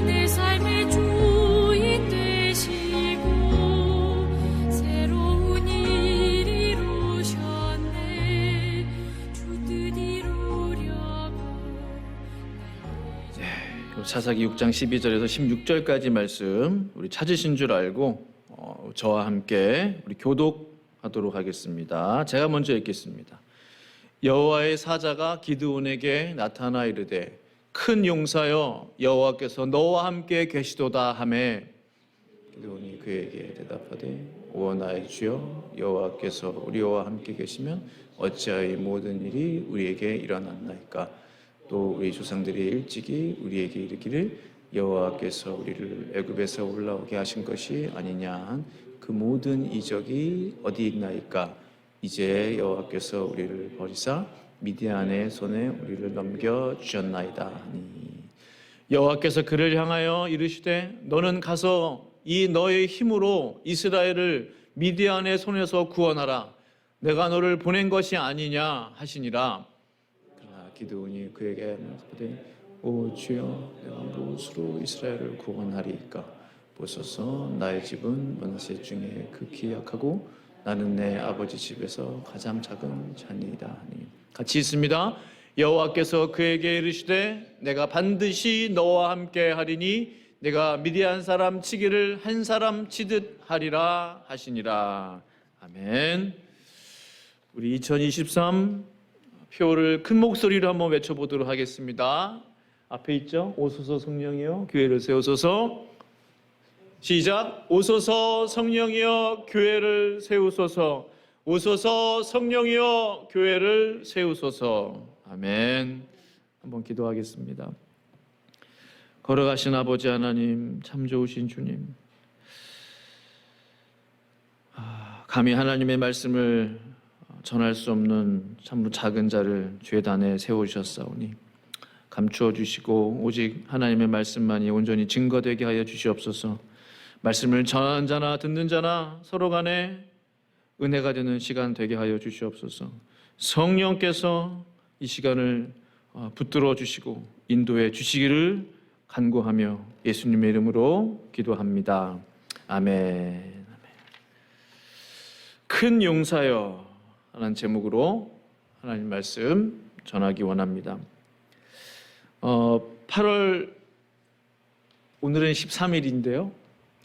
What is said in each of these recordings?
내 삶의 주인 되시고 새로운 일 이루셨네. 주 뜻 이루려고. 사사기 6장 12절에서 16절까지 말씀 우리 찾으신 줄 알고 저와 함께 우리 교독하도록 하겠습니다. 제가 먼저 읽겠습니다. 여호와의 사자가 기드온에게 나타나 이르되 큰 용사여 여호와께서 너와 함께 계시도다 하매 기드온이 그에게 대답하되 오 나의 주여 여호와께서 우리와 함께 계시면 어찌하여 이 모든 일이 우리에게 일어났나이까. 또 우리 조상들이 일찍이 우리에게 이르기를 여호와께서 우리를 애굽에서 올라오게 하신 것이 아니냐 한 그 모든 이적이 어디 있나이까. 이제 여호와께서 우리를 버리사 미디안의 손에 우리를 넘겨 주셨나이다 하니 여호와께서 그를 향하여 이르시되 너는 가서 이 너의 힘으로 이스라엘을 미디안의 손에서 구원하라. 내가 너를 보낸 것이 아니냐 하시니라. 그러나 기드온이 그에게 말하되 오 주여 내가 무엇으로 이스라엘을 구원하리이까. 보소서 나의 집은 문세 중에 극히 약하고 나는 내 아버지 집에서 가장 작은 자니이다 하니 같이 있습니다. 여호와께서 그에게 이르시되 내가 반드시 너와 함께 하리니 내가 미디안 사람 치기를 한 사람 치듯 하리라 하시니라. 아멘. 우리 2023 표를 큰 목소리로 한번 외쳐보도록 하겠습니다. 앞에 있죠? 오소서 성령이여 교회를 세우소서. 시작. 오소서 성령이여 교회를 세우소서. 오소서 성령이여 교회를 세우소서. 아멘. 한번 기도하겠습니다. 걸어가신 아버지 하나님, 참 좋으신 주님, 감히 하나님의 말씀을 전할 수 없는 참으로 작은 자를 죄단에 세우셨사오니 감추어 주시고 오직 하나님의 말씀만이 온전히 증거되게 하여 주시옵소서. 말씀을 전하는 자나 듣는 자나 서로 간에 은혜가 되는 시간 되게 하여 주시옵소서. 성령께서 이 시간을 붙들어 주시고 인도해 주시기를 간구하며 예수님의 이름으로 기도합니다. 아멘. 큰 용사여 라는 제목으로 하나님 말씀 전하기 원합니다. 8월 오늘은 13일인데요.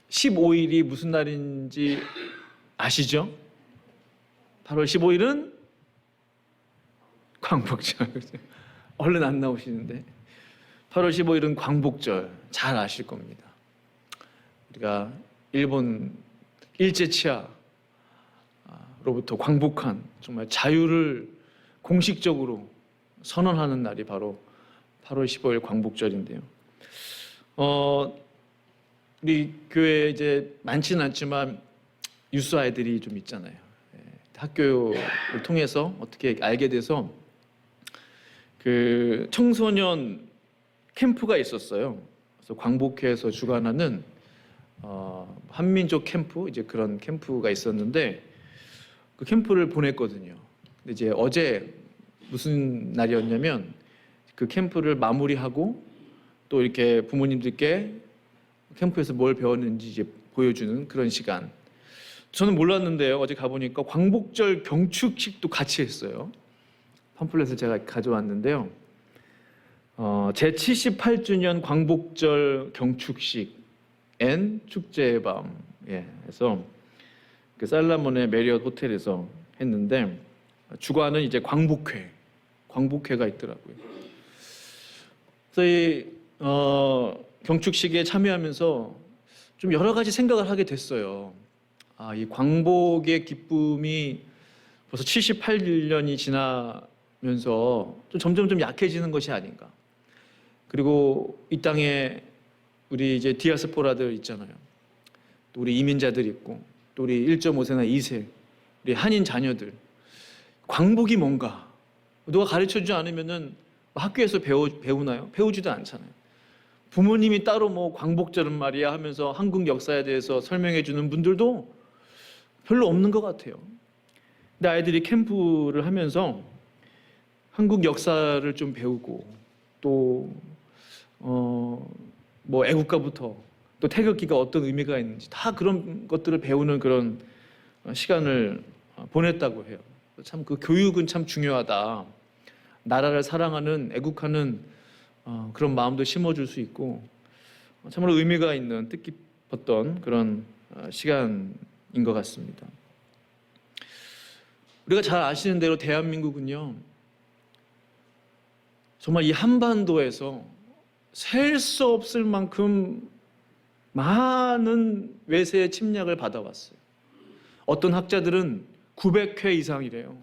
15일이 무슨 날인지 아시죠? 8월 15일은 광복절. 얼른 안 나오시는데 8월 15일은 광복절 잘 아실 겁니다. 우리가 일본 일제치하로부터 광복한 정말 자유를 공식적으로 선언하는 날이 바로 8월 15일 광복절인데요. 우리 교회에 이제 많지는 않지만 유스 아이들이 좀 있잖아요. 학교를 통해서 어떻게 알게 돼서 그 청소년 캠프가 있었어요. 그래서 광복회에서 주관하는 한민족 캠프, 이제 그런 캠프가 있었는데 그 캠프를 보냈거든요. 근데 이제 어제 무슨 날이었냐면 그 캠프를 마무리하고 또 이렇게 부모님들께 캠프에서 뭘 배웠는지 이제 보여주는 그런 시간. 저는 몰랐는데요. 어제 가보니까 광복절 경축식도 같이 했어요. 팜플렛을 제가 가져왔는데요. 제78주년 광복절 경축식 앤 축제의 밤. 그래서 그 살라몬의 메리엇 호텔에서 했는데 주관은 이제 광복회가 있더라고요. 그래서 이 경축식에 참여하면서 좀 여러 가지 생각을 하게 됐어요. 이 광복의 기쁨이 벌써 78년이 지나면서 좀 점점 약해지는 것이 아닌가. 그리고 이 땅에 우리 이제 디아스포라들 있잖아요. 또 우리 이민자들 있고, 또 우리 1.5세나 2세, 우리 한인 자녀들. 광복이 뭔가? 누가 가르쳐주지 않으면은 학교에서 배우나요? 배우지도 않잖아요. 부모님이 따로 뭐 광복절은 말이야 하면서 한국 역사에 대해서 설명해 주는 분들도 별로 없는 것 같아요. 근데 아이들이 캠프를 하면서 한국 역사를 좀 배우고 또 뭐 애국가부터 또 태극기가 어떤 의미가 있는지 다 그런 것들을 배우는 그런 시간을 보냈다고 해요. 참 그 교육은 참 중요하다. 나라를 사랑하는 애국하는 그런 마음도 심어줄 수 있고 참으로 의미가 있는 뜻깊었던 그런 시간인 것 같습니다. 우리가 잘 아시는 대로 대한민국은요, 정말 이 한반도에서 셀 수 없을 만큼 많은 외세의 침략을 받아왔어요. 어떤 학자들은 900회 이상이래요.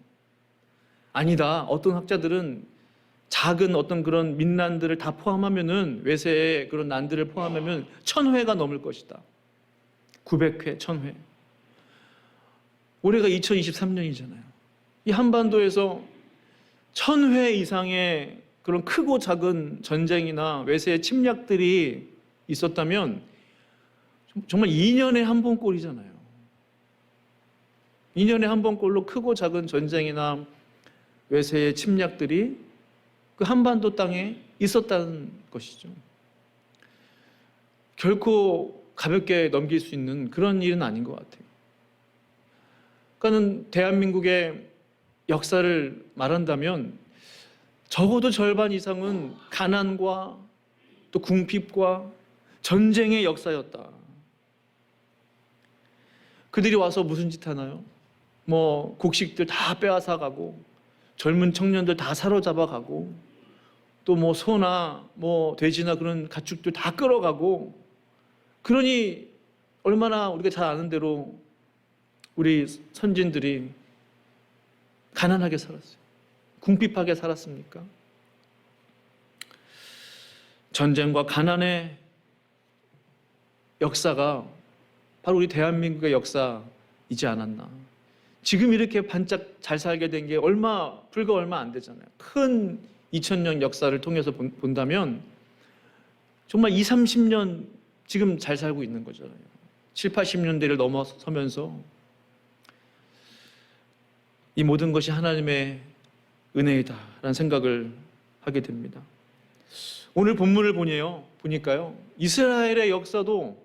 아니다. 어떤 학자들은 작은 어떤 그런 민난들을 다 포함하면은 외세의 그런 난들을 포함하면 1000회가 넘을 것이다. 900회, 1000회. 올해가 2023년이잖아요. 이 한반도에서 1000회 이상의 그런 크고 작은 전쟁이나 외세의 침략들이 있었다면 정말 2년에 한 번꼴이잖아요. 2년에 한 번꼴로 크고 작은 전쟁이나 외세의 침략들이 그 한반도 땅에 있었다는 것이죠. 결코 가볍게 넘길 수 있는 그런 일은 아닌 것 같아요. 그러니까는 대한민국의 역사를 말한다면 적어도 절반 이상은 가난과 또 궁핍과 전쟁의 역사였다. 그들이 와서 무슨 짓 하나요? 뭐 곡식들 다 빼앗아 가고 젊은 청년들 다 사로잡아 가고 또 뭐 소나 뭐 돼지나 그런 가축들 다 끌어가고, 그러니 얼마나 우리가 잘 아는 대로 우리 선진들이 가난하게 살았어요. 궁핍하게 살았습니까? 전쟁과 가난의 역사가 바로 우리 대한민국의 역사이지 않았나. 지금 이렇게 반짝 잘 살게 된 게 불과 얼마 안 되잖아요. 큰 2000년 역사를 통해서 본다면 정말 20, 30년 지금 잘 살고 있는 거잖아요. 7, 80년대를 넘어서면서 이 모든 것이 하나님의 은혜이다라는 생각을 하게 됩니다. 오늘 본문을 보니까요, 이스라엘의 역사도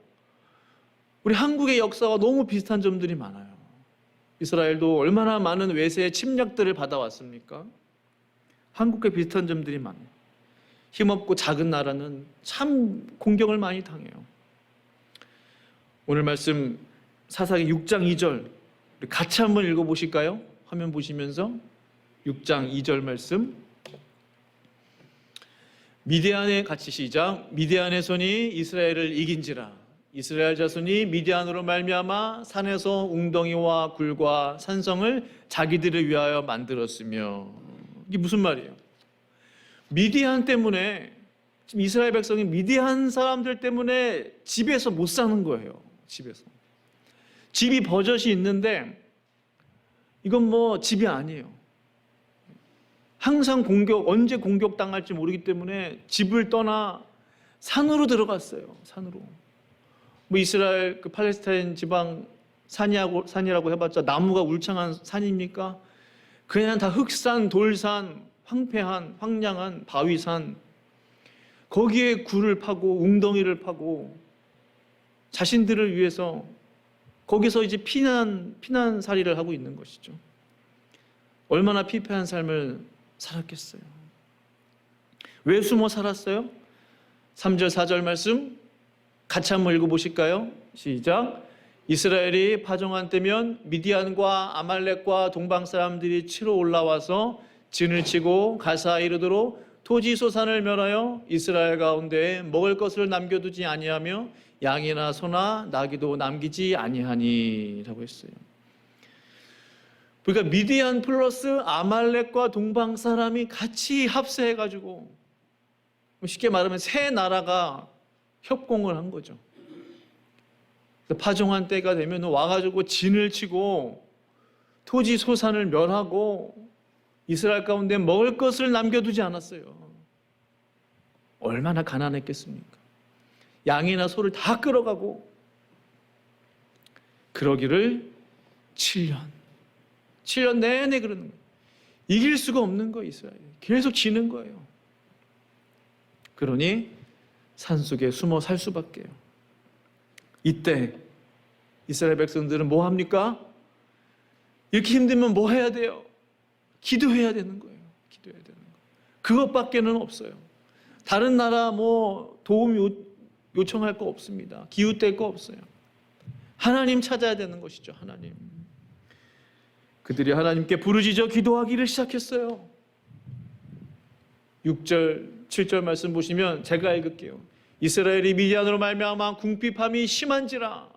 우리 한국의 역사와 너무 비슷한 점들이 많아요. 이스라엘도 얼마나 많은 외세의 침략들을 받아왔습니까? 한국과 비슷한 점들이 많아요. 힘없고 작은 나라는 참 공격을 많이 당해요. 오늘 말씀 사사기 6장 2절 우리 같이 한번 읽어보실까요? 화면 보시면서 6장 2절 말씀. 미디안의 같이 시작. 미디안의 손이 이스라엘을 이긴지라. 이스라엘 자손이 미디안으로 말미암아 산에서 웅덩이와 굴과 산성을 자기들을 위하여 만들었으며. 이게 무슨 말이에요? 미디안 때문에, 지금 이스라엘 백성이 미디안 사람들 때문에 집에서 못 사는 거예요. 집에서. 집이 버젓이 있는데 이건 뭐 집이 아니에요. 항상 언제 공격당할지 모르기 때문에 집을 떠나 산으로 들어갔어요. 산으로. 뭐 이스라엘 그 팔레스타인 지방 산이라고 해봤자 나무가 울창한 산입니까? 그냥 다 흑산, 돌산, 황폐한, 황량한 바위산, 거기에 굴을 파고 웅덩이를 파고 자신들을 위해서 거기서 이제 피난살이를 하고 있는 것이죠. 얼마나 피폐한 삶을 살았겠어요. 왜 숨어 살았어요? 3절 4절 말씀 같이 한번 읽어보실까요? 시작. 이스라엘이 파종한 때면 미디안과 아말렉과 동방 사람들이 치러 올라와서 진을 치고 가사 이르도록 토지 소산을 멸하여 이스라엘 가운데 먹을 것을 남겨두지 아니하며 양이나 소나 나귀도 남기지 아니하니라고 했어요. 그러니까 미디안 플러스 아말렉과 동방 사람이 같이 합세해가지고 쉽게 말하면 세 나라가 협공을 한 거죠. 파종한 때가 되면 와가지고 진을 치고 토지 소산을 멸하고 이스라엘 가운데 먹을 것을 남겨두지 않았어요. 얼마나 가난했겠습니까? 양이나 소를 다 끌어가고, 그러기를 7년 내내 그러는 거예요. 이길 수가 없는 거예요. 이스라엘 계속 지는 거예요. 그러니 산속에 숨어 살 수밖에요. 이때 이스라엘 백성들은 뭐 합니까? 이렇게 힘들면 뭐 해야 돼요? 기도해야 되는 거예요. 기도해야 되는 거. 그것밖에는 없어요. 다른 나라 뭐 도움 요청할 거 없습니다. 기웃댈 거 없어요. 하나님 찾아야 되는 것이죠. 하나님. 그들이 하나님께 부르짖어 기도하기를 시작했어요. 6절, 7절 말씀 보시면 제가 읽을게요. 이스라엘이 미디안으로 말미암아 궁핍함이 심한지라.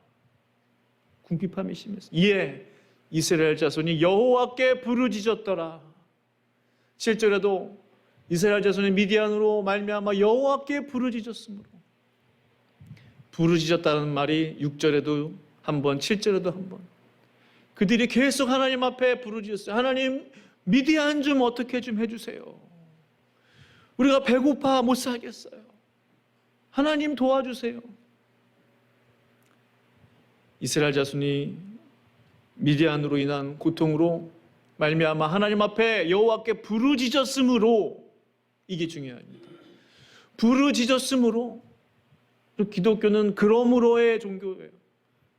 궁핍함이 심했어. 이에 이스라엘 자손이 여호와께 부르짖었더라. 7절에도 이스라엘 자손이 미디안으로 말미암아 여호와께 부르짖었으므로. 부르짖었다는 말이 6절에도 한 번, 7절에도 한 번. 그들이 계속 하나님 앞에 부르짖었어요. 하나님, 미디안 좀 어떻게 좀 해주세요. 우리가 배고파 못 살겠어요. 하나님 도와주세요. 이스라엘 자손이 미디안으로 인한 고통으로 말미암아 하나님 앞에 여호와께 부르짖었으므로, 이게 중요합니다. 부르짖었으므로. 기독교는 그러므로의 종교예요.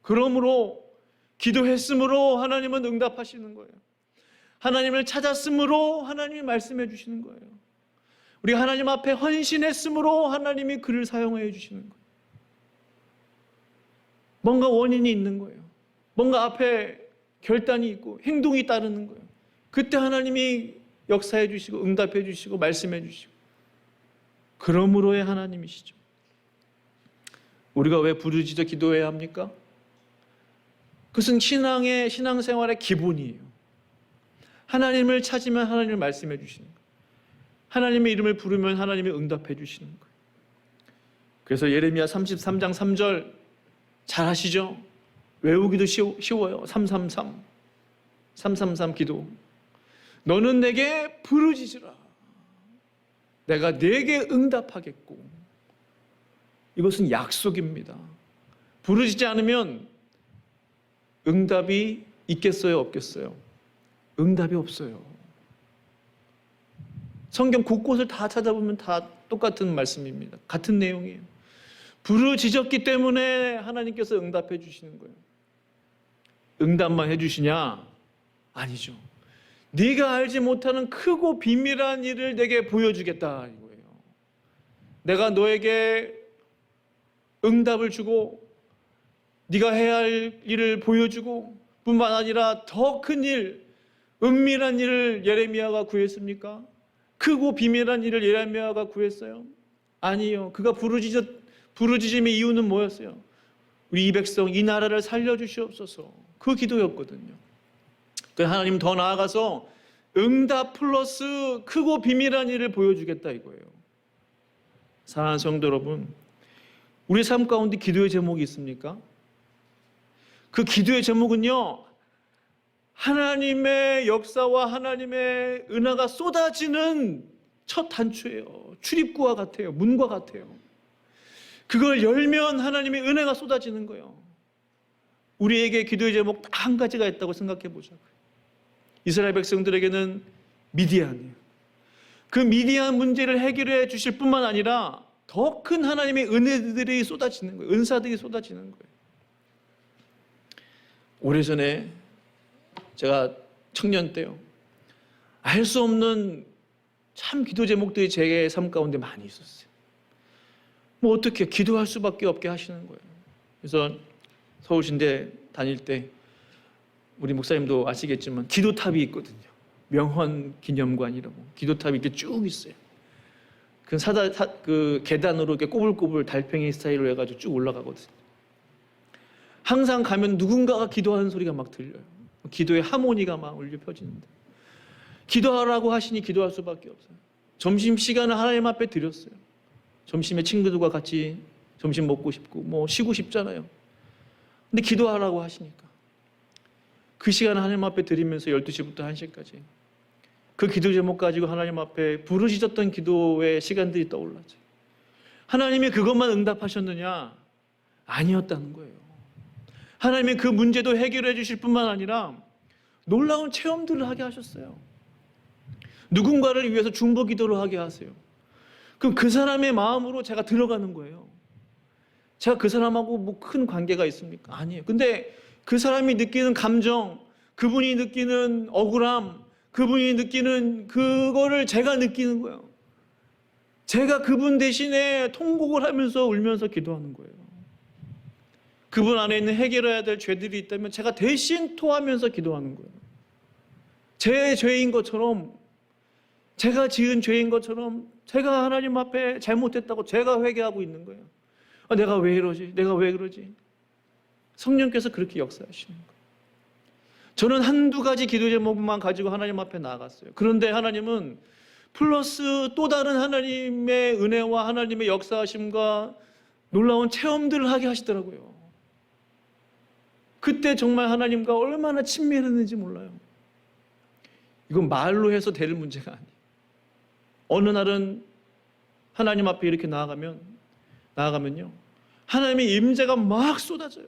그러므로 기도했으므로 하나님은 응답하시는 거예요. 하나님을 찾았으므로 하나님이 말씀해 주시는 거예요. 우리가 하나님 앞에 헌신했으므로 하나님이 그를 사용해 주시는 거예요. 뭔가 원인이 있는 거예요. 뭔가 앞에 결단이 있고 행동이 따르는 거예요. 그때 하나님이 역사해 주시고 응답해 주시고 말씀해 주시고, 그러므로의 하나님이시죠. 우리가 왜 부르짖어 기도해야 합니까? 그것은 신앙생활의 기본이에요. 하나님을 찾으면 하나님을 말씀해 주시는 거예요. 하나님의 이름을 부르면 하나님이 응답해 주시는 거예요. 그래서 예레미야 33장 3절 잘 아시죠? 외우기도 쉬워요. 333 기도. 너는 내게 부르짖으라. 내가 내게 응답하겠고. 이것은 약속입니다. 부르짖지 않으면 응답이 있겠어요, 없겠어요? 응답이 없어요. 성경 곳곳을 다 찾아보면 다 똑같은 말씀입니다. 같은 내용이에요. 부르짖었기 때문에 하나님께서 응답해 주시는 거예요. 응답만 해 주시냐? 아니죠. 네가 알지 못하는 크고 비밀한 일을 내게 보여주겠다 이거예요. 내가 너에게 응답을 주고 네가 해야 할 일을 보여주고 뿐만 아니라 더 큰 일, 은밀한 일을 예레미야가 구했습니까? 크고 비밀한 일을 예레미야가 구했어요? 아니요. 그가 부르짖음의 이유는 뭐였어요? 우리 이 백성, 이 나라를 살려주시옵소서. 그 기도였거든요. 하나님 더 나아가서 응답 플러스 크고 비밀한 일을 보여주겠다 이거예요. 사랑하는 성도 여러분, 우리 삶 가운데 기도의 제목이 있습니까? 그 기도의 제목은요, 하나님의 역사와 하나님의 은혜가 쏟아지는 첫 단추예요. 출입구와 같아요. 문과 같아요. 그걸 열면 하나님의 은혜가 쏟아지는 거예요. 우리에게 기도의 제목 딱 한 가지가 있다고 생각해 보자고요. 이스라엘 백성들에게는 미디안이에요. 그 미디안 문제를 해결해 주실 뿐만 아니라 더 큰 하나님의 은혜들이 쏟아지는 거예요. 은사들이 쏟아지는 거예요. 오래전에 제가 청년 때요, 알 수 없는 참 기도 제목들이 제 삶 가운데 많이 있었어요. 뭐 어떻게 기도할 수밖에 없게 하시는 거예요. 그래서 서울신대 다닐 때 우리 목사님도 아시겠지만 기도탑이 있거든요. 명헌 기념관이라고 기도탑이 이렇게 쭉 있어요. 그 계단으로 이렇게 꼬불꼬불 달팽이 스타일로 해가지고 쭉 올라가거든요. 항상 가면 누군가가 기도하는 소리가 막 들려요. 기도의 하모니가 막 울려 펴지는데, 기도하라고 하시니 기도할 수밖에 없어요. 점심시간을 하나님 앞에 드렸어요. 점심에 친구들과 같이 점심 먹고 싶고 뭐 쉬고 싶잖아요. 근데 기도하라고 하시니까 그 시간을 하나님 앞에 드리면서 12시부터 1시까지 그 기도 제목 가지고 하나님 앞에 부르짖었던 기도의 시간들이 떠올랐죠. 하나님이 그것만 응답하셨느냐? 아니었다는 거예요. 하나님이 그 문제도 해결해 주실 뿐만 아니라 놀라운 체험들을 하게 하셨어요. 누군가를 위해서 중보 기도를 하게 하세요. 그럼 그 사람의 마음으로 제가 들어가는 거예요. 제가 그 사람하고 뭐 큰 관계가 있습니까? 아니에요. 근데 그 사람이 느끼는 감정, 그분이 느끼는 억울함, 그분이 느끼는 그거를 제가 느끼는 거예요. 제가 그분 대신에 통곡을 하면서 울면서 기도하는 거예요. 그분 안에 있는 해결해야 될 죄들이 있다면 제가 대신 토하면서 기도하는 거예요. 제 죄인 것처럼, 제가 지은 죄인 것처럼 제가 하나님 앞에 잘못했다고 제가 회개하고 있는 거예요. 내가 왜 이러지? 내가 왜 그러지? 성령께서 그렇게 역사하시는 거예요. 저는 한두 가지 기도 제목만 가지고 하나님 앞에 나아갔어요. 그런데 하나님은 플러스 또 다른 하나님의 은혜와 하나님의 역사하심과 놀라운 체험들을 하게 하시더라고요. 그때 정말 하나님과 얼마나 친밀했는지 몰라요. 이건 말로 해서 될 문제가 아니에요. 어느 날은 하나님 앞에 이렇게 나아가면요, 하나님의 임재가 막 쏟아져요.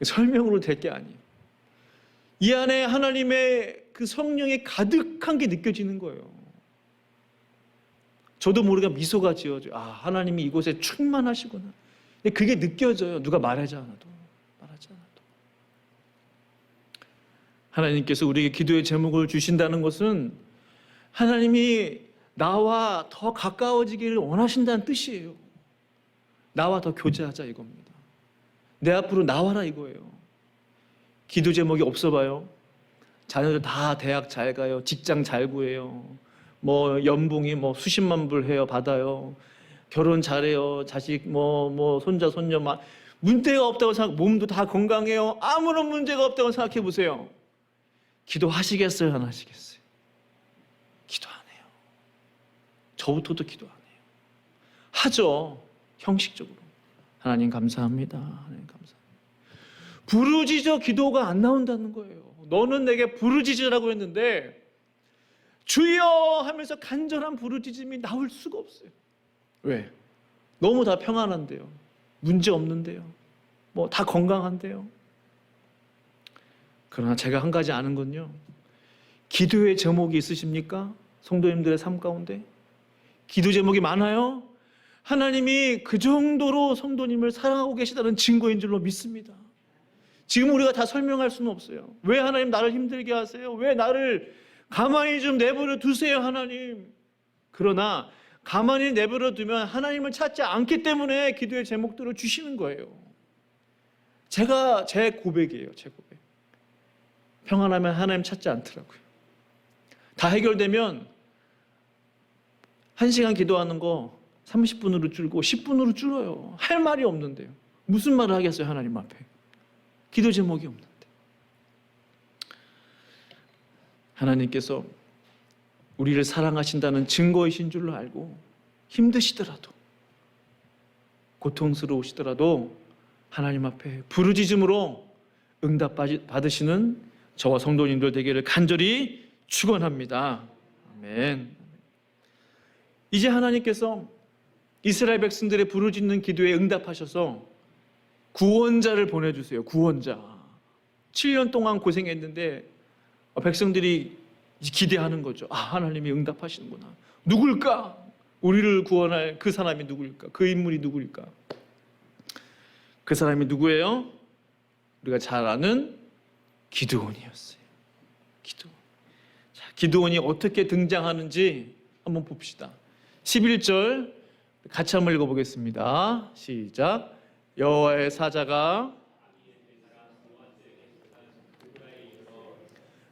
설명으로 될 게 아니에요. 이 안에 하나님의 그 성령이 가득한 게 느껴지는 거예요. 저도 모르게 미소가 지어져요. 하나님이 이곳에 충만하시구나. 근데 그게 느껴져요. 누가 말하지 않아도. 하나님께서 우리에게 기도의 제목을 주신다는 것은 하나님이 나와 더 가까워지기를 원하신다는 뜻이에요. 나와 더 교제하자 이겁니다. 내 앞으로 나와라 이거예요. 기도 제목이 없어 봐요. 자녀들 다 대학 잘 가요. 직장 잘 구해요. 뭐 연봉이 뭐 수십만 불 해요. 받아요. 결혼 잘해요. 자식 뭐 손자 손녀 막 문제가 없다고 생각. 몸도 다 건강해요. 아무런 문제가 없다고 생각해 보세요. 기도하시겠어요? 안 하시겠어요? 기도 안 해요. 저부터도 기도 안 해요. 하죠. 형식적으로. 하나님 감사합니다. 하나님 감사합니다. 부르짖어 기도가 안 나온다는 거예요. 너는 내게 부르짖으라고 했는데 주여 하면서 간절한 부르짖음이 나올 수가 없어요. 왜? 너무 다 평안한데요. 문제 없는데요. 뭐 다 건강한데요. 그러나 제가 한 가지 아는 건요, 기도의 제목이 있으십니까? 성도님들의 삶 가운데 기도 제목이 많아요. 하나님이 그 정도로 성도님을 사랑하고 계시다는 증거인 줄로 믿습니다. 지금 우리가 다 설명할 수는 없어요. 왜 하나님 나를 힘들게 하세요? 왜 나를 가만히 좀 내버려 두세요, 하나님? 그러나 가만히 내버려 두면 하나님을 찾지 않기 때문에 기도의 제목들을 주시는 거예요. 제 고백이에요. 제 고백. 평안하면 하나님 찾지 않더라고요. 다 해결되면 1시간 기도하는 거 30분으로 줄고 10분으로 줄어요. 할 말이 없는데요. 무슨 말을 하겠어요, 하나님 앞에. 기도 제목이 없는데. 하나님께서 우리를 사랑하신다는 증거이신 줄로 알고 힘드시더라도, 고통스러우시더라도 하나님 앞에 부르짖음으로 응답 받으시는 저와 성도님들 되기를 간절히 축원합니다. 아멘. 이제 하나님께서 이스라엘 백성들의 부르짖는 기도에 응답하셔서 구원자를 보내주세요. 구원자. 7년 동안 고생했는데 백성들이 기대하는 거죠. 하나님이 응답하시는구나. 누굴까? 우리를 구원할 그 사람이 누구일까? 그 인물이 누구일까? 그 사람이 누구예요? 우리가 잘 아는 기드온이었어요. 기드온이 어떻게 등장하는지 한번 봅시다. 11절 같이 한번 읽어보겠습니다. 시작. 여호와의 사자가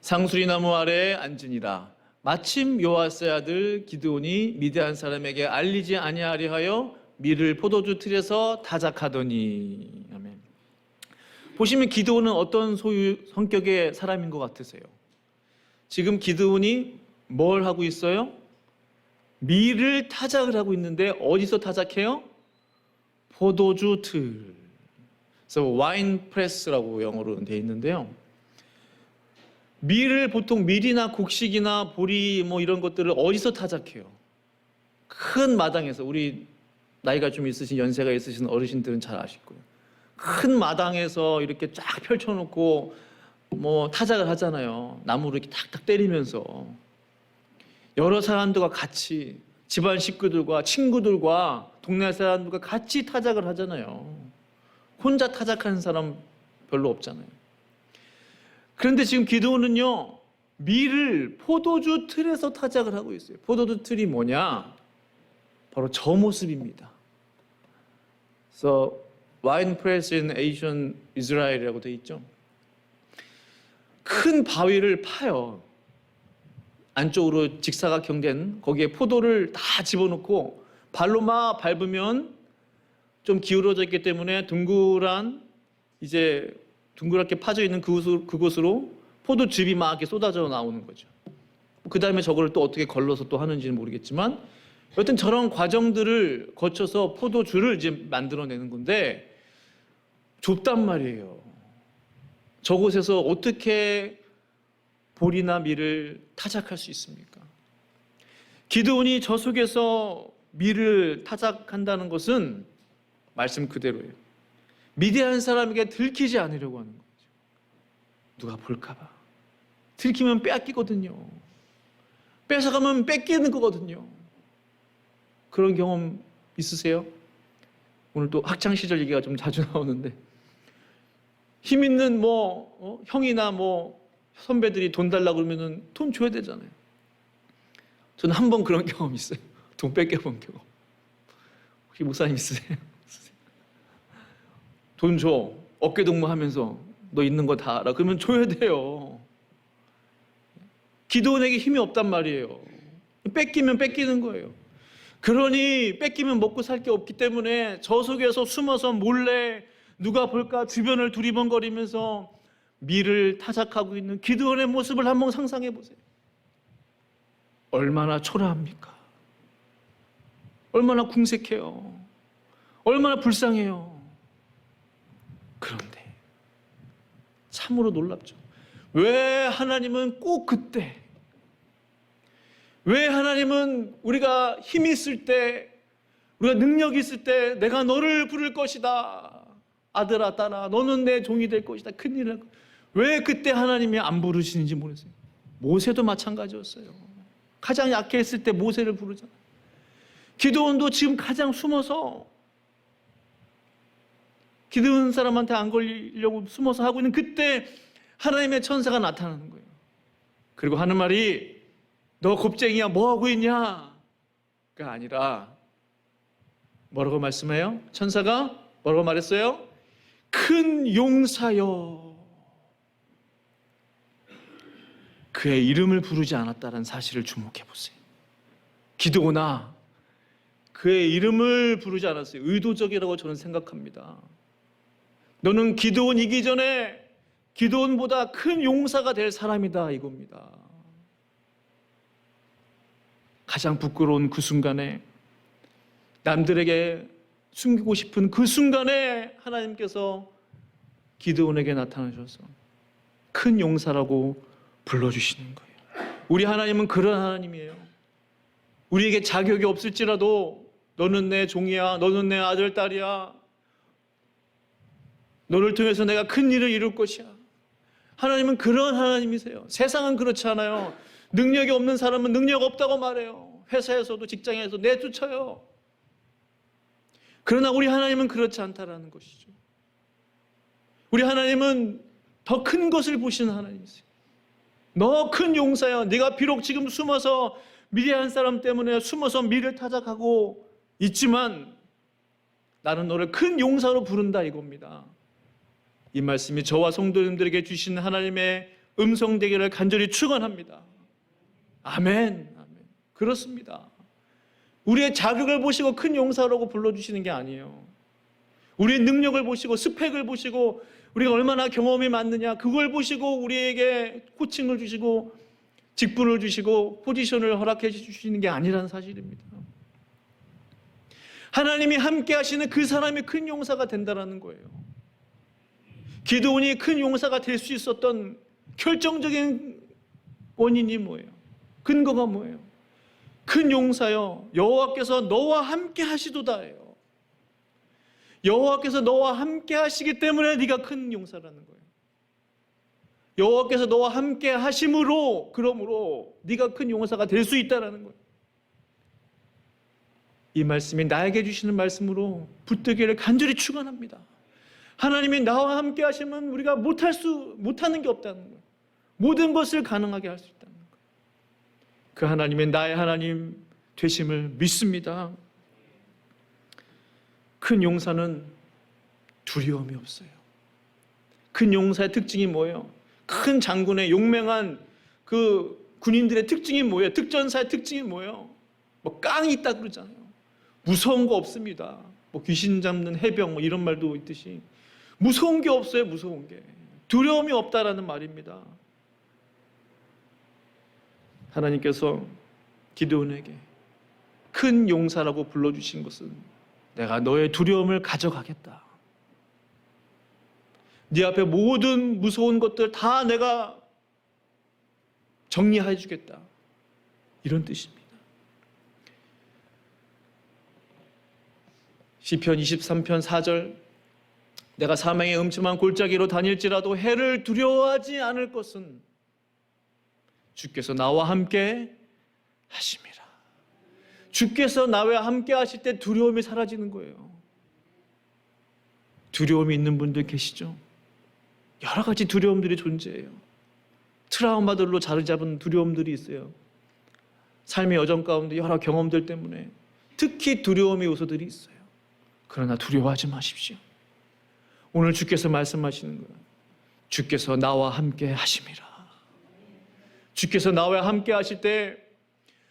상수리나무 아래에 앉으니라. 마침 요아스의 아들 기드온이 미디안 사람에게 알리지 아니하려 하여 밀을 포도주 틀에서 타작하더니. 아멘. 보시면 기드온은 어떤 성격의 사람인 것 같으세요? 지금 기드온이 뭘 하고 있어요? 밀을 타작을 하고 있는데 어디서 타작해요? 포도주 틀. 그래서 와인 프레스라고 영어로 되어 있는데요. 밀을 보통 밀이나 곡식이나 보리 뭐 이런 것들을 어디서 타작해요? 큰 마당에서. 우리 나이가 좀 있으신, 연세가 있으신 어르신들은 잘 아실 거예요. 큰 마당에서 이렇게 쫙 펼쳐놓고 뭐 타작을 하잖아요. 나무로 이렇게 탁탁 때리면서 여러 사람들과 같이 집안 식구들과 친구들과 동네 사람들과 같이 타작을 하잖아요. 혼자 타작하는 사람 별로 없잖아요. 그런데 지금 기드온은요, 밀을 포도주 틀에서 타작을 하고 있어요. 포도주 틀이 뭐냐? 바로 저 모습입니다. So, wine press in Asian Israel이라고 되어 있죠. 큰 바위를 파요. 안쪽으로 직사각형된 거기에 포도를 다 집어넣고 발로 막 밟으면 좀 기울어져 있기 때문에 둥그랗게 파져 있는 그곳으로 포도즙이 막 이렇게 쏟아져 나오는 거죠. 그 다음에 저걸 또 어떻게 걸러서 또 하는지는 모르겠지만 여튼 저런 과정들을 거쳐서 포도주를 이제 만들어내는 건데 좁단 말이에요. 저곳에서 어떻게 볼이나 밀을 타작할 수 있습니까? 기드온이 저 속에서 밀을 타작한다는 것은 말씀 그대로예요. 미디안 사람에게 들키지 않으려고 하는 거죠. 누가 볼까 봐. 들키면 빼앗기거든요. 뺏어가면 뺏기는 거거든요. 그런 경험 있으세요? 오늘 또 학창 시절 얘기가 좀 자주 나오는데 힘 있는 형이나 선배들이 돈 달라고 그러면은 돈 줘야 되잖아요. 저는 한 번 그런 경험 있어요. 돈 뺏겨본 경험. 혹시 목사님 있으세요? 돈 줘. 어깨 동무하면서 너 있는 거 다 알아. 그러면 줘야 돼요. 기드온에게 힘이 없단 말이에요. 뺏기면 뺏기는 거예요. 그러니 뺏기면 먹고 살 게 없기 때문에 저 속에서 숨어서 몰래 누가 볼까 주변을 두리번거리면서 밀을 타작하고 있는 기드온의 모습을 한번 상상해 보세요. 얼마나 초라합니까? 얼마나 궁색해요. 얼마나 불쌍해요. 그런데 참으로 놀랍죠. 왜 하나님은 꼭 그때, 왜 하나님은 우리가 힘이 있을 때, 우리가 능력이 있을 때 내가 너를 부를 것이다, 아들아 딸아 너는 내 종이 될 것이다, 큰일을 할 것이다. 왜 그때 하나님이 안 부르시는지 모르겠어요. 모세도 마찬가지였어요. 가장 약했을 때 모세를 부르잖아요. 기드온도 지금 가장 숨어서 기드온 사람한테 안 걸리려고 숨어서 하고 있는 그때 하나님의 천사가 나타나는 거예요. 그리고 하는 말이 너 겁쟁이야 뭐하고 있냐 가 아니라 뭐라고 말씀해요? 천사가 뭐라고 말했어요? 큰 용사여. 그의 이름을 부르지 않았다는 사실을 주목해 보세요. 기드온아, 그의 이름을 부르지 않았어요. 의도적이라고 저는 생각합니다. 너는 기드온이기 전에 기드온보다 큰 용사가 될 사람이다 이겁니다. 가장 부끄러운 그 순간에, 남들에게 숨기고 싶은 그 순간에 하나님께서 기드온에게 나타나셔서 큰 용사라고 불러주시는 거예요. 우리 하나님은 그런 하나님이에요. 우리에게 자격이 없을지라도 너는 내 종이야, 너는 내 아들 딸이야, 너를 통해서 내가 큰 일을 이룰 것이야. 하나님은 그런 하나님이세요. 세상은 그렇지 않아요. 능력이 없는 사람은 능력 없다고 말해요. 회사에서도 직장에서 내쫓아요. 그러나 우리 하나님은 그렇지 않다라는 것이죠. 우리 하나님은 더 큰 것을 보시는 하나님이세요. 너 큰 용사야. 네가 비록 지금 숨어서 미디안 사람 때문에 숨어서 밀을 타작하고 있지만 나는 너를 큰 용사로 부른다 이겁니다. 이 말씀이 저와 성도님들에게 주신 하나님의 음성 되기를 간절히 축원합니다. 아멘. 아멘. 그렇습니다. 우리의 자격을 보시고 큰 용사라고 불러주시는 게 아니에요. 우리의 능력을 보시고 스펙을 보시고 우리가 얼마나 경험이 많느냐 그걸 보시고 우리에게 코칭을 주시고 직분을 주시고 포지션을 허락해 주시는 게 아니라는 사실입니다. 하나님이 함께 하시는 그 사람이 큰 용사가 된다는 거예요. 기드온이 큰 용사가 될 수 있었던 결정적인 원인이 뭐예요? 근거가 뭐예요? 큰 용사여 여호와께서 너와 함께 하시도다예요. 여호와께서 너와 함께 하시기 때문에 네가 큰 용사라는 거예요. 여호와께서 너와 함께 하심으로 그러므로 네가 큰 용사가 될 수 있다라는 거예요. 이 말씀이 나에게 주시는 말씀으로 붙들기를 간절히 축원합니다. 하나님이 나와 함께 하시면 우리가 못하는 게 없다는 거예요. 모든 것을 가능하게 할 수 있다는 거예요. 그 하나님의 나의 하나님 되심을 믿습니다. 큰 용사는 두려움이 없어요. 큰 용사의 특징이 뭐예요? 큰 장군의 용맹한 그 군인들의 특징이 뭐예요? 특전사의 특징이 뭐예요? 뭐 깡이 있다 그러잖아요. 무서운 거 없습니다. 뭐 귀신 잡는 해병 뭐 이런 말도 있듯이 무서운 게 없어요. 무서운 게 두려움이 없다라는 말입니다. 하나님께서 기드온에게 큰 용사라고 불러주신 것은 내가 너의 두려움을 가져가겠다. 네 앞에 모든 무서운 것들 다 내가 정리해 주겠다. 이런 뜻입니다. 시편 23편 4절 내가 사망의 음침한 골짜기로 다닐지라도 해를 두려워하지 않을 것은 주께서 나와 함께 하심이라. 주께서 나와 함께 하실 때 두려움이 사라지는 거예요. 두려움이 있는 분들 계시죠? 여러 가지 두려움들이 존재해요. 트라우마들로 자리 잡은 두려움들이 있어요. 삶의 여정 가운데 여러 경험들 때문에 특히 두려움의 요소들이 있어요. 그러나 두려워하지 마십시오. 오늘 주께서 말씀하시는 거예요. 주께서 나와 함께 하심이라. 주께서 나와 함께 하실 때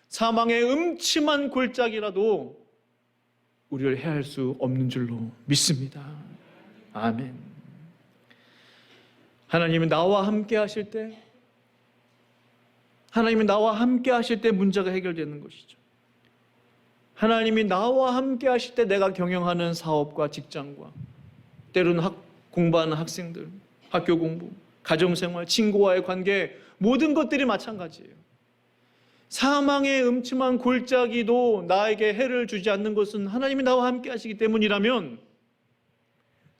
사망의 음침한 골짜기라도 우리를 해할 수 없는 줄로 믿습니다. 아멘. 하나님이 나와 함께 하실 때 문제가 해결되는 것이죠. 하나님이 나와 함께 하실 때 내가 경영하는 사업과 직장과 때로는 공부하는 학생들, 학교 공부, 가정생활, 친구와의 관계 모든 것들이 마찬가지예요. 사망의 음침한 골짜기도 나에게 해를 주지 않는 것은 하나님이 나와 함께 하시기 때문이라면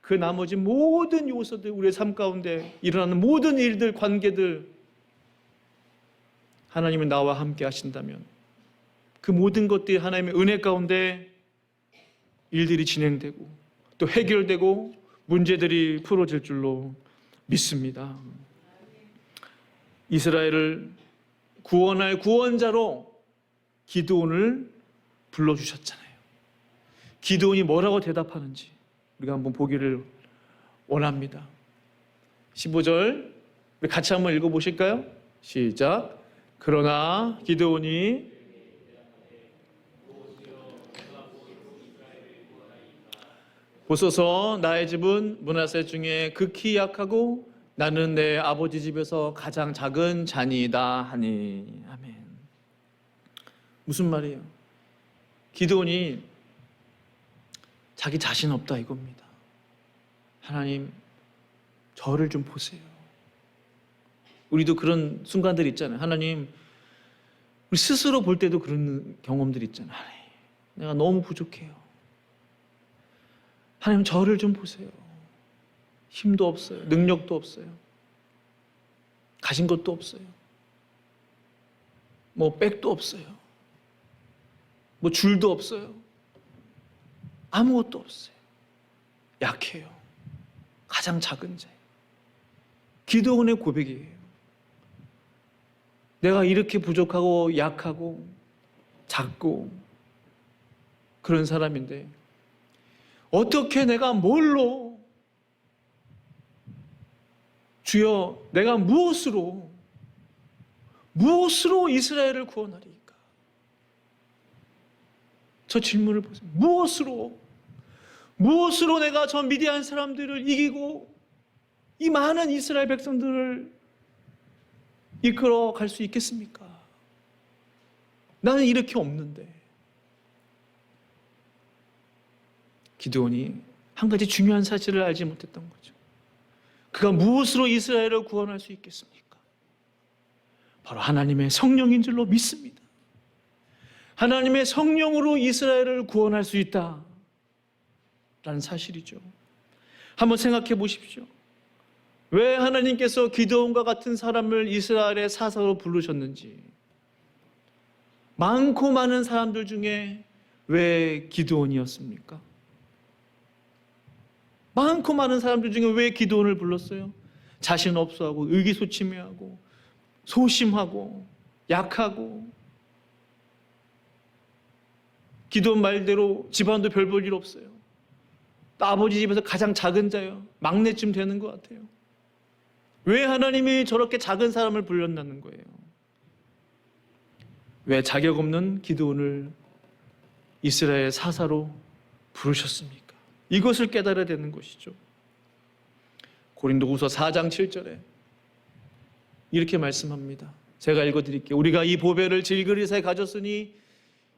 그 나머지 모든 요소들, 우리의 삶 가운데 일어나는 모든 일들, 관계들 하나님이 나와 함께 하신다면 그 모든 것들이 하나님의 은혜 가운데 일들이 진행되고 또 해결되고 문제들이 풀어질 줄로 믿습니다. 이스라엘을 구원할 구원자로 기드온을 불러주셨잖아요. 기드온이 뭐라고 대답하는지 우리가 한번 보기를 원합니다. 15절 우리 같이 한번 읽어보실까요? 시작. 그러나 기드온이 보소서 나의 집은 므낫세 중에 극히 약하고 나는 내 아버지 집에서 가장 작은 자니이다 하니. 아멘. 무슨 말이에요? 기드온이 자기 자신 없다 이겁니다. 하나님 저를 좀 보세요. 우리도 그런 순간들 있잖아요. 하나님 우리 스스로 볼 때도 그런 경험들 있잖아요. 하나님 내가 너무 부족해요. 하나님 저를 좀 보세요. 힘도 없어요. 능력도 없어요. 가진 것도 없어요. 뭐 백도 없어요. 뭐 줄도 없어요. 아무것도 없어요. 약해요. 가장 작은 자예요. 기드온의 고백이에요. 내가 이렇게 부족하고 약하고 작고 그런 사람인데 어떻게 내가 뭘로 주여 내가 무엇으로 이스라엘을 구원하리까? 저 질문을 보세요. 무엇으로 내가 저 미디안 사람들을 이기고 이 많은 이스라엘 백성들을 이끌어 갈 수 있겠습니까? 나는 이렇게 없는데. 기드온이 한 가지 중요한 사실을 알지 못했던 거죠. 그가 무엇으로 이스라엘을 구원할 수 있겠습니까? 바로 하나님의 성령인 줄로 믿습니다. 하나님의 성령으로 이스라엘을 구원할 수 있다 라는 사실이죠. 한번 생각해 보십시오. 왜 하나님께서 기드온과 같은 사람을 이스라엘의 사사로 부르셨는지, 많고 많은 사람들 중에 왜 기드온이었습니까? 많고 많은 사람들 중에 왜 기드온을 불렀어요? 자신 없어하고 의기소침해하고 소심하고 약하고, 기드온 말대로 집안도 별 볼 일 없어요. 또 아버지 집에서 가장 작은 자예요. 막내쯤 되는 것 같아요. 왜 하나님이 저렇게 작은 사람을 불렀다는 거예요? 왜 자격 없는 기드온을 이스라엘 사사로 부르셨습니까? 이것을 깨달아야 되는 것이죠. 고린도후서 4장 7절에 이렇게 말씀합니다. 제가 읽어드릴게요. 우리가 이 보배를 질그릇에 가졌으니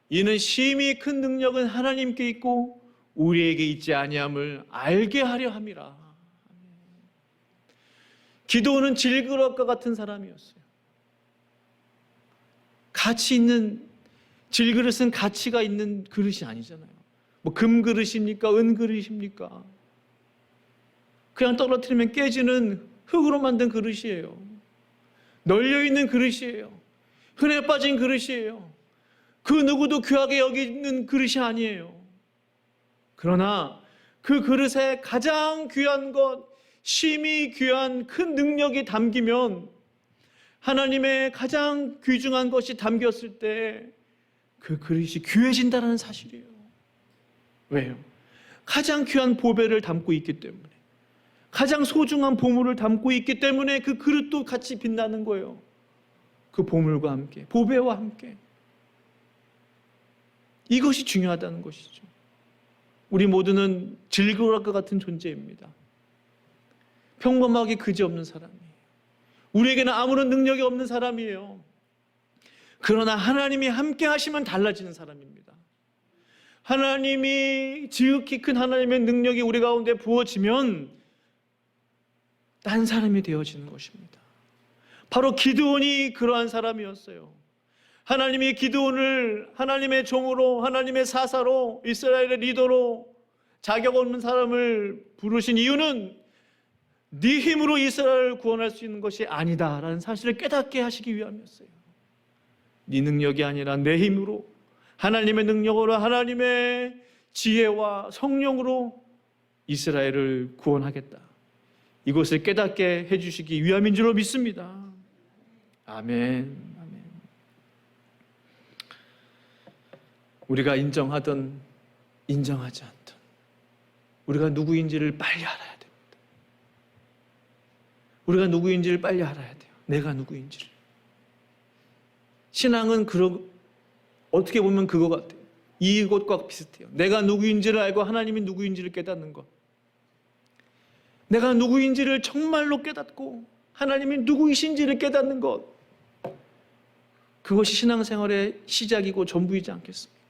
이는 심히 큰 능력은 하나님께 있고 우리에게 있지 아니함을 알게 하려 함이라. 기드온은 질그릇과 같은 사람이었어요. 가치 있는, 질그릇은 가치가 있는 그릇이 아니잖아요. 뭐 금그릇입니까? 은그릇입니까? 그냥 떨어뜨리면 깨지는 흙으로 만든 그릇이에요. 널려있는 그릇이에요. 흔해 빠진 그릇이에요. 그 누구도 귀하게 여기는 그릇이 아니에요. 그러나 그 그릇에 가장 귀한 것, 심히 귀한 큰 능력이 담기면, 하나님의 가장 귀중한 것이 담겼을 때 그 그릇이 귀해진다는 사실이에요. 왜요? 가장 귀한 보배를 담고 있기 때문에, 가장 소중한 보물을 담고 있기 때문에 그 그릇도 같이 빛나는 거예요. 그 보물과 함께, 보배와 함께. 이것이 중요하다는 것이죠. 우리 모두는 질그릇과 같은 존재입니다. 평범하게 그지없는 사람이에요. 우리에게는 아무런 능력이 없는 사람이에요. 그러나 하나님이 함께 하시면 달라지는 사람입니다. 하나님이 지극히 큰 하나님의 능력이 우리 가운데 부어지면 딴 사람이 되어지는 것입니다. 바로 기드온이 그러한 사람이었어요. 하나님이 기드온을 하나님의 종으로, 하나님의 사사로, 이스라엘의 리더로 자격 없는 사람을 부르신 이유는 네 힘으로 이스라엘을 구원할 수 있는 것이 아니다라는 사실을 깨닫게 하시기 위함이었어요. 네 능력이 아니라 내 힘으로, 하나님의 능력으로, 하나님의 지혜와 성령으로 이스라엘을 구원하겠다. 이것을 깨닫게 해주시기 위함인 줄로 믿습니다. 아멘. 아멘. 우리가 인정하든 인정하지 않든 우리가 누구인지를 빨리 알아야 됩니다. 우리가 누구인지를 빨리 알아야 돼요. 내가 누구인지를. 신앙은 어떻게 보면 그거 같아요. 이것과 비슷해요. 내가 누구인지를 알고 하나님이 누구인지를 깨닫는 것. 내가 누구인지를 정말로 깨닫고 하나님이 누구이신지를 깨닫는 것. 그것이 신앙생활의 시작이고 전부이지 않겠습니까?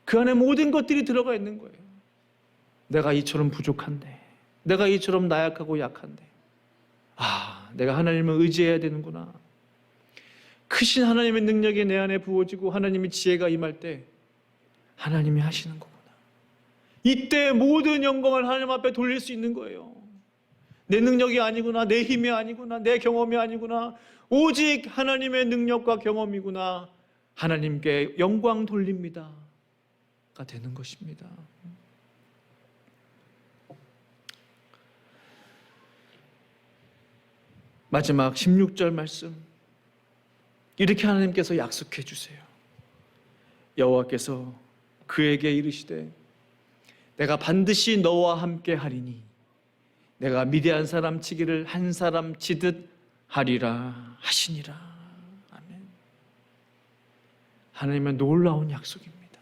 그 안에 모든 것들이 들어가 있는 거예요. 내가 이처럼 부족한데, 내가 이처럼 나약하고 약한데, 내가 하나님을 의지해야 되는구나. 크신 하나님의 능력이 내 안에 부어지고 하나님의 지혜가 임할 때 하나님이 하시는 거구나. 이때 모든 영광을 하나님 앞에 돌릴 수 있는 거예요. 내 능력이 아니구나, 내 힘이 아니구나, 내 경험이 아니구나, 오직 하나님의 능력과 경험이구나. 하나님께 영광 돌립니다가 되는 것입니다. 마지막 16절 말씀, 이렇게 하나님께서 약속해 주세요. 여호와께서 그에게 이르시되 내가 반드시 너와 함께 하리니 내가 미디안 사람 치기를 한 사람 치듯 하리라 하시니라. 아멘. 하나님의 놀라운 약속입니다.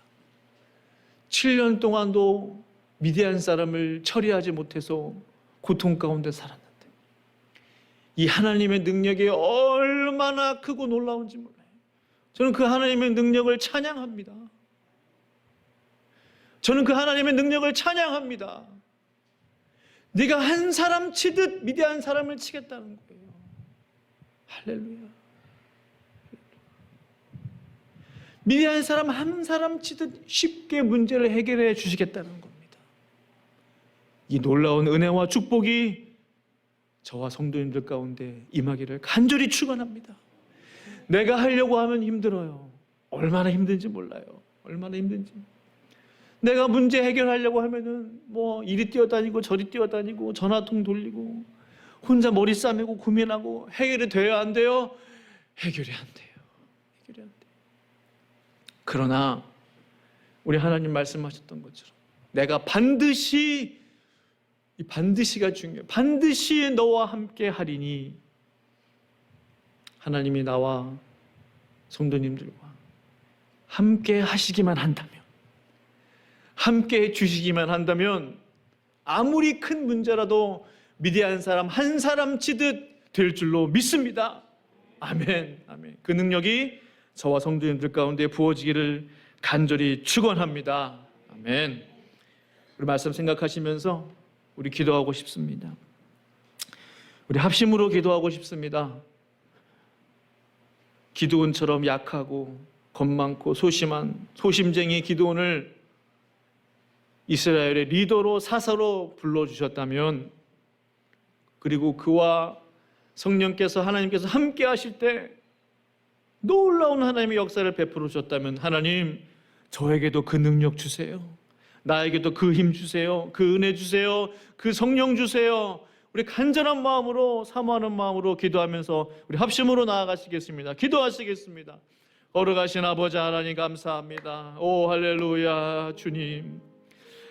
7년 동안도 미디안 사람을 처리하지 못해서 고통 가운데 살았는데 이 하나님의 능력이 얼마나 크고 놀라운지 몰라요. 저는 그 하나님의 능력을 찬양합니다. 저는 그 하나님의 능력을 찬양합니다. 네가 한 사람 치듯 미디안 사람을 치겠다는 거예요. 할렐루야. 미디안 사람 한 사람 치듯 쉽게 문제를 해결해 주시겠다는 겁니다. 이 놀라운 은혜와 축복이 저와 성도님들 가운데 임하기를 간절히 축원합니다. 내가 하려고 하면 힘들어요. 얼마나 힘든지 몰라요. 얼마나 힘든지. 내가 문제 해결하려고 하면은 뭐 이리 뛰어다니고 저리 뛰어다니고 전화통 돌리고 혼자 머리 싸매고 고민하고 해결이 돼야 안 돼요? 해결이 안 돼요. 해결이 안 돼요. 그러나 우리 하나님 말씀하셨던 것처럼 내가 반드시, 이 반드시가 중요해요. 반드시 너와 함께 하리니, 하나님이 나와 성도님들과 함께 하시기만 한다면, 함께 해주시기만 한다면 아무리 큰 문제라도 미디안 사람 한 사람 치듯 될 줄로 믿습니다. 아멘. 아멘. 그 능력이 저와 성도님들 가운데 부어지기를 간절히 축원합니다. 아멘. 우리 말씀 생각하시면서 우리 기도하고 싶습니다. 우리 합심으로 기도하고 싶습니다. 기드온처럼 약하고 겁 많고 소심한 소심쟁이 기드온을 이스라엘의 리더로 사사로 불러주셨다면, 그리고 그와 성령께서 하나님께서 함께 하실 때 놀라운 하나님의 역사를 베풀어 주셨다면, 하나님 저에게도 그 능력 주세요. 나에게도 그 힘 주세요. 그 은혜 주세요. 그 성령 주세요. 우리 간절한 마음으로, 사모하는 마음으로 기도하면서 우리 합심으로 나아가시겠습니다. 기도하시겠습니다. 거룩하신 아버지 하나님 감사합니다. 오 할렐루야. 주님,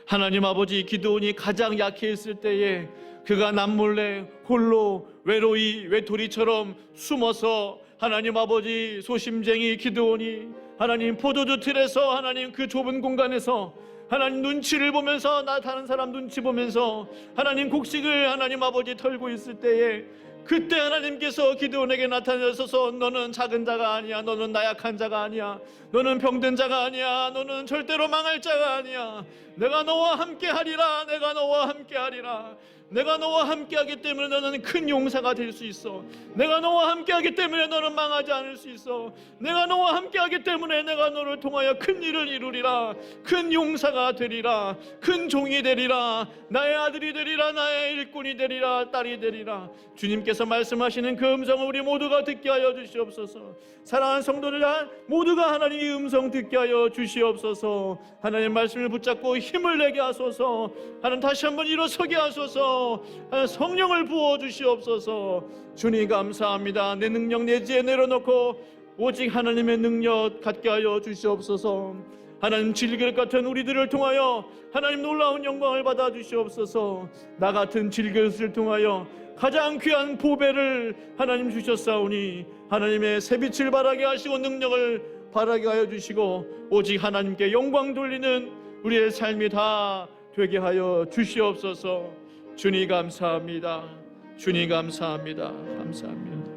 하나님 아버지, 기드온이 가장 약해있을 때에 그가 남몰래 홀로 외톨이처럼 숨어서 하나님 아버지 소심쟁이 기드온이 하나님 포도주 틀에서 하나님 그 좁은 공간에서 하나님 눈치를 보면서, 나 다른 사람 눈치 보면서 하나님 곡식을 하나님 아버지 털고 있을 때에 그때 하나님께서 기드온에게 나타나셔서 너는 작은 자가 아니야, 너는 나약한 자가 아니야, 너는 병든 자가 아니야, 너는 절대로 망할 자가 아니야, 내가 너와 함께 하리라, 내가 너와 함께 하리라, 내가 너와 함께하기 때문에 너는 큰 용사가 될 수 있어, 내가 너와 함께하기 때문에 너는 망하지 않을 수 있어, 내가 너와 함께하기 때문에 내가 너를 통하여 큰 일을 이루리라, 큰 용사가 되리라, 큰 종이 되리라, 나의 아들이 되리라, 나의 일꾼이 되리라, 딸이 되리라. 주님께서 말씀하시는 그 음성을 우리 모두가 듣게 하여 주시옵소서. 사랑하는 성도들 모두가 하나님의 음성 듣게 하여 주시옵소서. 하나님 말씀을 붙잡고 힘을 내게 하소서. 하나님 다시 한번 일어서게 하소서. 성령을 부어 주시옵소서. 주님 감사합니다. 내 능력 내 지혜 내려놓고 오직 하나님의 능력 갖게 하여 주시옵소서. 하나님 질그릇 같은 우리들을 통하여 하나님 놀라운 영광을 받아 주시옵소서. 나 같은 질그릇을 통하여 가장 귀한 보배를 하나님 주셨사오니 하나님의 새빛을 발하게 하시고 능력을 발하게 하여 주시고 오직 하나님께 영광 돌리는 우리의 삶이 다 되게 하여 주시옵소서. 주님 감사합니다. 주님 감사합니다. 감사합니다.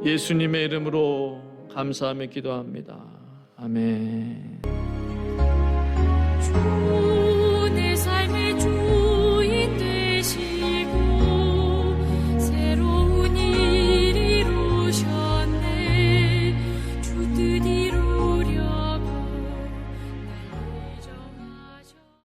예수님의 이름으로 감사하며 기도합니다. 아멘.